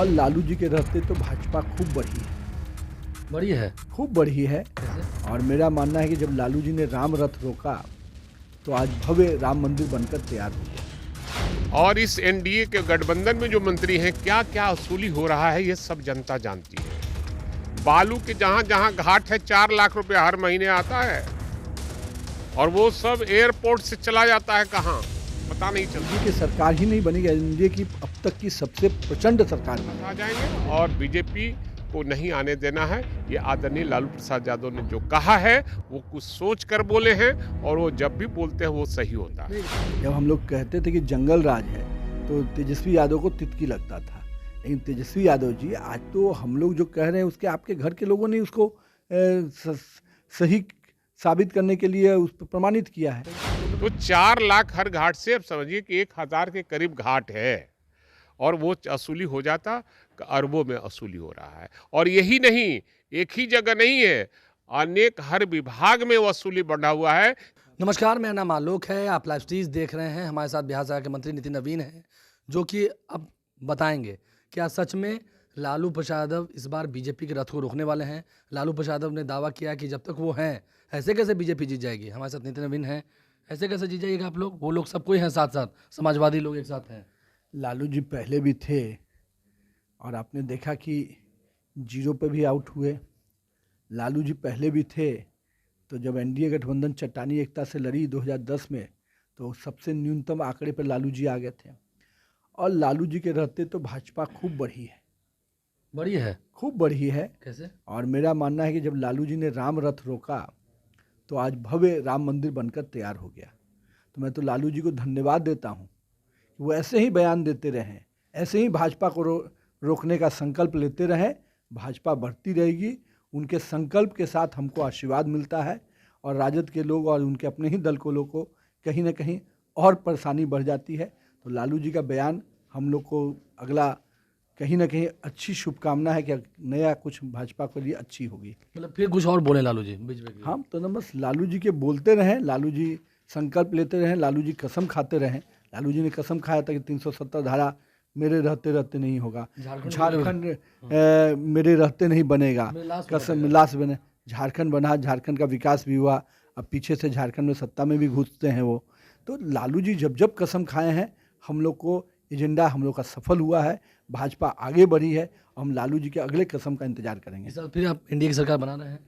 और लालू जी के रहते तो भाजपा खूब बढ़ी है। कैसे? और मेरा मानना है कि जब लालू जी ने राम रथ रोका तो आज भव्य राम मंदिर बनकर तैयार हो गया। और इस एनडीए के गठबंधन में जो मंत्री हैं, क्या क्या वसूली हो रहा है ये सब जनता जानती है। बालू के जहां जहां घाट है 4 लाख रुपए हर महीने आता है और वो सब एयरपोर्ट से चला जाता है कहां पता नहीं चलता। एनडीए की सरकार ही नहीं बनी, एनडीए की अब तक की सबसे प्रचंड सरकार बनी। आ जाएंगे और बीजेपी को नहीं आने देना है। ये आदरणीय लालू प्रसाद यादव ने जो कहा है वो कुछ सोच कर बोले हैं और वो जब भी बोलते हैं वो सही होता है। जब हम लोग कहते थे कि जंगल राज है तो तेजस्वी यादव को तितकी लगता था, लेकिन तेजस्वी यादव जी आज तो हम लोग जो कह रहे हैं उसके आपके घर के लोगों ने उसको सही साबित करने के लिए उस पर प्रमाणित किया है। तो 4 लाख हर घाट से अब समझिए कि 1000 के करीब घाट है और वो वसूली हो जाता, अरबों में वसूली हो रहा है। और यही नहीं, एक ही जगह नहीं है, अनेक हर विभाग में वसूली बढ़ा हुआ है। नमस्कार, मेरा नाम आलोक है। आप लाइव स्ट्रीज देख रहे हैं। हमारे साथ बिहार सरकार के मंत्री नितिन नवीन हैं, जो कि अब बताएंगे क्या सच में लालू प्रसाद यादव इस बार बीजेपी के रथ को रोकने वाले हैं। लालू प्रसाद यादव ने दावा किया कि जब तक वो हैं ऐसे कैसे बीजेपी जीत जाएगी। हमारे साथ नितिन नवीन हैं। ऐसे कैसे जीत जाइएगा आप लोग? वो लोग सब कोई हैं, साथ साथ समाजवादी लोग एक साथ हैं। लालू जी पहले भी थे और आपने देखा कि 0 पे भी आउट हुए। लालू जी पहले भी थे तो जब एनडीए गठबंधन चट्टानी एकता से लड़ी 2010 में तो सबसे न्यूनतम आंकड़े पर लालू जी आ गए थे। और लालू जी के रहते तो भाजपा खूब बढ़ी है। कैसे? और मेरा मानना है कि जब लालू जी ने राम रथ रोका तो आज भव्य राम मंदिर बनकर तैयार हो गया। तो मैं तो लालू जी को धन्यवाद देता हूँ, वो ऐसे ही बयान देते रहें, ऐसे ही भाजपा को रोकने का संकल्प लेते रहें। भाजपा बढ़ती रहेगी। उनके संकल्प के साथ हमको आशीर्वाद मिलता है और राजद के लोग और उनके अपने ही दल को लोग को कहीं ना कहीं और परेशानी बढ़ जाती है। तो लालू जी का बयान हम लोग को अगला कहीं ना कहीं अच्छी शुभकामना है कि नया कुछ भाजपा के लिए अच्छी होगी। मतलब फिर कुछ और बोले लालू जी बीच में? हम तो ना बस लालू जी के बोलते रहें, लालू जी संकल्प लेते रहें, लालू जी कसम खाते रहें। लालू जी ने कसम खाया था कि 370 धारा मेरे रहते नहीं होगा, झारखंड मेरे रहते नहीं बनेगा, कसम मिलास बने। झारखंड बना, झारखंड का विकास भी हुआ। अब पीछे से झारखंड में सत्ता में भी घुसते हैं वो। तो लालू जी जब कसम खाए हैं, हम लोग को एजेंडा हम लोग का सफल हुआ है, भाजपा आगे बढ़ी है। हम लालू जी के अगले कसम का इंतजार करेंगे। इस साल फिर आप एनडीए की सरकार बना रहे हैं?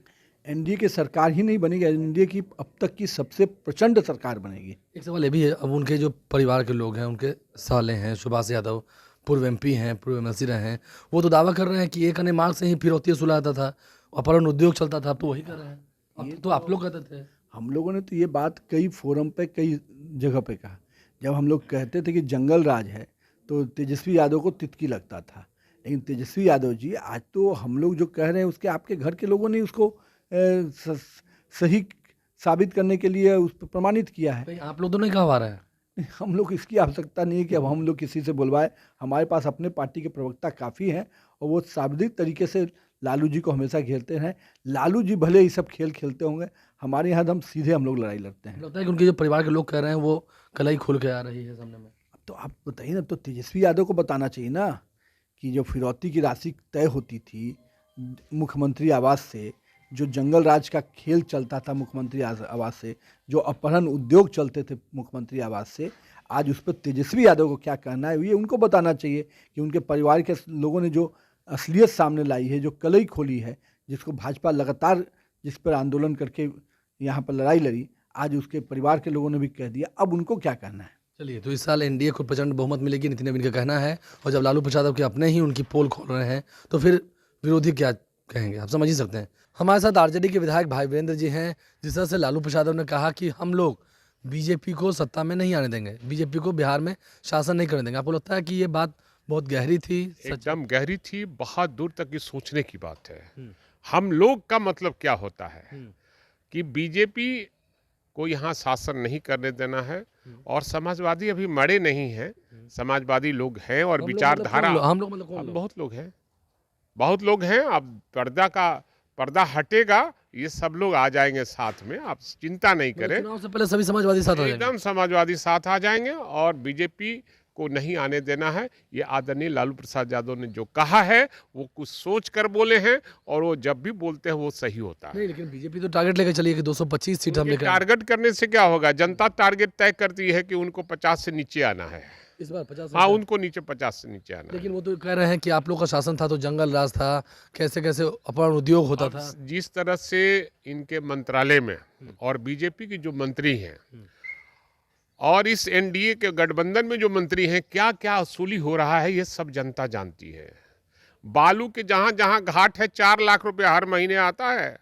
एनडीए की सरकार ही नहीं बनेगी, एनडीए की अब तक की सबसे प्रचंड सरकार बनेगी। एक सवाल ये भी है, अब उनके जो परिवार के लोग हैं, उनके साले हैं सुभाष यादव, पूर्व एमपी हैं, पूर्व एमएलसी रहे हैं, वो तो दावा कर रहे हैं कि 1 आने मार्च से ही फिरौती सुलाता था, अपहरण उद्योग चलता था। अब तो वही कर रहे हैं। अब तो आप लोग कहते थे। हम लोगों ने तो ये बात कई फोरम पे कई जगह पे कहा। जब हम लोग कहते थे कि जंगल राज है तो तेजस्वी यादव को तितकी लगता था, लेकिन तेजस्वी यादव जी आज तो हम लोग जो कह रहे हैं उसके आपके घर के लोगों ने उसको सही साबित करने के लिए उस पर प्रमाणित किया है। आप लोग तो नहीं कहा रहे हैं। हम लोग इसकी आवश्यकता नहीं है कि अब हम लोग किसी से बुलवाए। हमारे पास अपने पार्टी के प्रवक्ता काफ़ी हैं और वो सार्वजनिक तरीके से लालू जी को हमेशा घेरते हैं। लालू जी भले ये सब खेल खेलते होंगे, हमारे यहाँ हम सीधे हम लोग लड़ाई लड़ते हैं। लगता है कि उनके जो परिवार के लोग कह रहे हैं वो कलाई खुल के आ रही है सामने में। तो आप बताइए ना, तो तेजस्वी यादव को बताना चाहिए ना कि जो फिरौती की राशि तय होती थी मुख्यमंत्री आवास से, जो जंगल राज का खेल चलता था मुख्यमंत्री आवास से, जो अपहरण उद्योग चलते थे मुख्यमंत्री आवास से, आज उस पर तेजस्वी यादव को क्या कहना है ये उनको बताना चाहिए कि उनके परिवार के लोगों ने जो असलियत सामने लाई है, जो कलई खोली है, जिसको भाजपा लगातार जिस पर आंदोलन करके यहाँ पर लड़ाई लड़ी, आज उसके परिवार के लोगों ने भी कह दिया। अब उनको क्या कहना है? चलिए, तो इस साल एनडीए को प्रचंड बहुमत मिलेगी, नितिन नवीन का कहना है। और जब लालू प्रसाद के अपने ही उनकी पोल खोल रहे हैं तो फिर विरोधी क्या कहेंगे, आप समझ ही सकते हैं। हमारे साथ आरजेडी के विधायक भाई वीरेंद्र जी हैं। जिस तरह से लालू प्रसाद ने कहा कि हम लोग बीजेपी को सत्ता में नहीं आने देंगे, बीजेपी को बिहार में शासन नहीं करने देंगे, आपको लगता है कि ये बात बहुत गहरी थी? एकदम गहरी थी, बहुत दूर तक की सोचने की बात है। हम लोग का मतलब क्या होता है कि बीजेपी को यहाँ शासन नहीं करने देना है और समाजवादी अभी मरे नहीं हैं, समाजवादी लोग हैं और विचारधारा हम लोग मतलब बहुत लोग हैं। अब पर्दा हटेगा, ये सब लोग आ जाएंगे साथ में, आप चिंता नहीं करें। चुनाव से पहले सभी समाजवादी साथ आ जाएंगे। एकदम समाजवादी साथ आ जाएंगे और बीजेपी को नहीं आने देना है। ये आदरणीय लालू प्रसाद यादव ने जो कहा है वो कुछ सोच कर बोले हैं, और वो जब भी बोलते हैं वो सही होता है। नहीं, लेकिन बीजेपी तो टारगेट लेकर चली है कि 225 सीट हम उनके लेकर टारगेट करने से क्या होगा? जनता टारगेट तय करती है कि उनको 50 से नीचे आना है। इस बार 50 हाँ, उनको नीचे 50 से नीचे आना है। लेकिन वो तो कह रहे हैं कि आप लोग का शासन था तो जंगल राज था, कैसे कैसे अपहरण उद्योग होता था। जिस तरह से इनके मंत्रालय में और बीजेपी की जो मंत्री हैं और इस एनडीए के गठबंधन में जो मंत्री हैं, क्या क्या वसूली हो रहा है ये सब जनता जानती है। बालू के जहां जहां घाट है 4 लाख रुपए हर महीने आता है,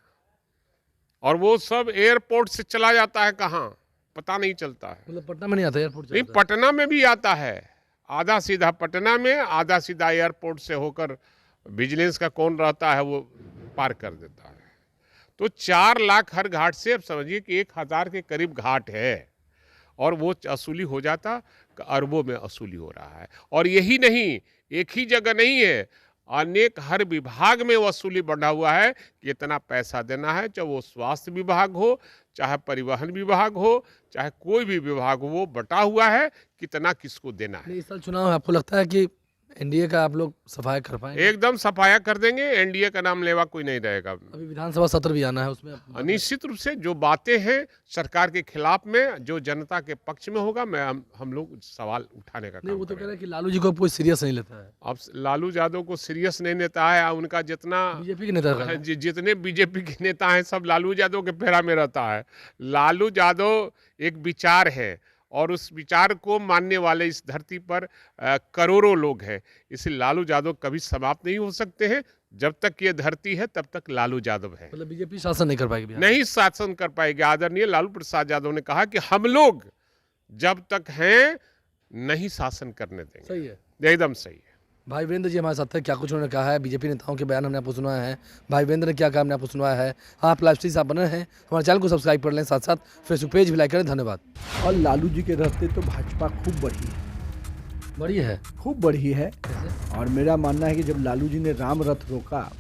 और वो सब एयरपोर्ट से चला जाता है कहाँ पता नहीं चलता है। मतलब पटना में नहीं आता एयरपोर्ट नहीं, पटना में भी आता है, आधा सीधा पटना में, आधा सीधा एयरपोर्ट से होकर विजिलेंस का कौन रहता है वो पार कर देता है। तो 4 लाख हर घाट से, अब समझिए कि 1000 के करीब घाट है, और वो वसूली हो जाता, अरबों में वसूली हो रहा है। और यही नहीं, एक ही जगह नहीं है, अनेक हर विभाग में वसूली बढ़ा हुआ है कि इतना पैसा देना है, चाहे वो स्वास्थ्य विभाग हो, चाहे परिवहन विभाग हो, चाहे कोई भी विभाग हो, वो बटा हुआ है कितना किसको देना है। इस साल चुनाव है, आपको लगता है कि एनडीए का आप लोग सफाई कर पाएंगे? एकदम सफाया कर देंगे, एनडीए का नाम लेवा कोई नहीं रहेगा। अभी विधानसभा सत्र भी आना है, उसमें निश्चित रूप से जो बातें हैं सरकार के खिलाफ में, जो जनता के पक्ष में होगा, मैं हम लोग सवाल उठाने का नहीं, काम वो तो कह करेंगे। रहे हैं कि लालू जी को कोई सीरियस नहीं लेता है। अब लालू यादव को सीरियस नहीं लेता है, उनका जितना बीजेपी के नेता का जितने बीजेपी के नेता हैं सब लालू यादव के फेरा में रहता है। लालू यादव एक विचार है, और उस विचार को मानने वाले इस धरती पर करोड़ों लोग हैं। इसलिए लालू यादव कभी समाप्त नहीं हो सकते हैं। जब तक ये धरती है तब तक लालू यादव है। मतलब बीजेपी शासन नहीं कर पाएगी बिहार में। नहीं शासन कर पाएगी। आदरणीय लालू प्रसाद यादव ने कहा कि हम लोग जब तक हैं नहीं शासन करने देंगे। सही है। एकदम सही है। भाई वीरेंद्र जी हमारे साथ है, क्या कुछ उन्होंने कहा है, बीजेपी नेताओं के बयान हमने आपको सुनवाया है। भाई वीरेंद्र ने क्या कहा हमने आपको सुनवाया है। आप लाइव स्ट्रीम से आप बने हैं, हमारे चैनल को सब्सक्राइब कर लें, साथ साथ फेसबुक पेज भी लाइक करें। धन्यवाद। और लालू जी के रहते तो भाजपा खूब बढ़ी है, बड़ी है खूब बढ़ी है। कैसे? और मेरा मानना है कि जब लालू जी ने राम रथ रोका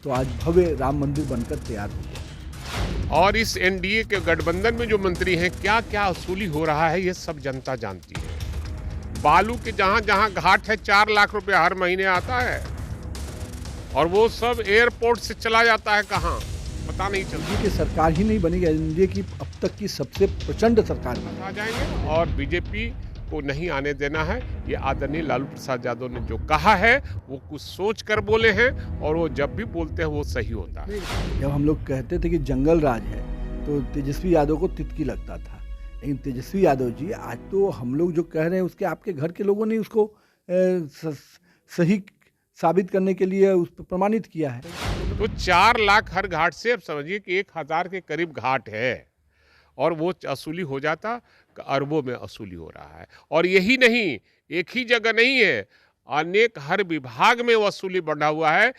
तो आज भव्य राम मंदिर बनकर तैयार हो गया। और इस एनडीए के गठबंधन में जो मंत्री हैं, क्या क्या वसूली हो रहा है ये सब जनता जानती है। बालू के जहां जहां घाट है 4 लाख रुपए हर महीने आता है, और वो सब एयरपोर्ट से चला जाता है कहाँ पता नहीं चलता। एनडीए की सरकार ही नहीं बनी, एनडीए की अब तक की सबसे प्रचंड सरकार बनी। आ जाएंगे, और बीजेपी को नहीं आने देना है। ये आदरणीय लालू प्रसाद यादव ने जो कहा है वो कुछ सोच कर बोले हैं, और वो जब भी बोलते हैं वो सही होता है। जब हम लोग कहते थे कि जंगल राज है तो तेजस्वी यादव को तितकी लगता था, लेकिन तेजस्वी यादव जी आज तो हम लोग जो कह रहे हैं उसके आपके घर के लोगों ने उसको सही साबित करने के लिए उस पर प्रमाणित किया है। तो 4 लाख हर घाट से, अब समझिए कि 1000 के करीब घाट है, और वो वसूली हो जाता, अरबों में वसूली हो रहा है। और यही नहीं, एक ही जगह नहीं है, अनेक हर विभाग में वसूली बढ़ा हुआ है।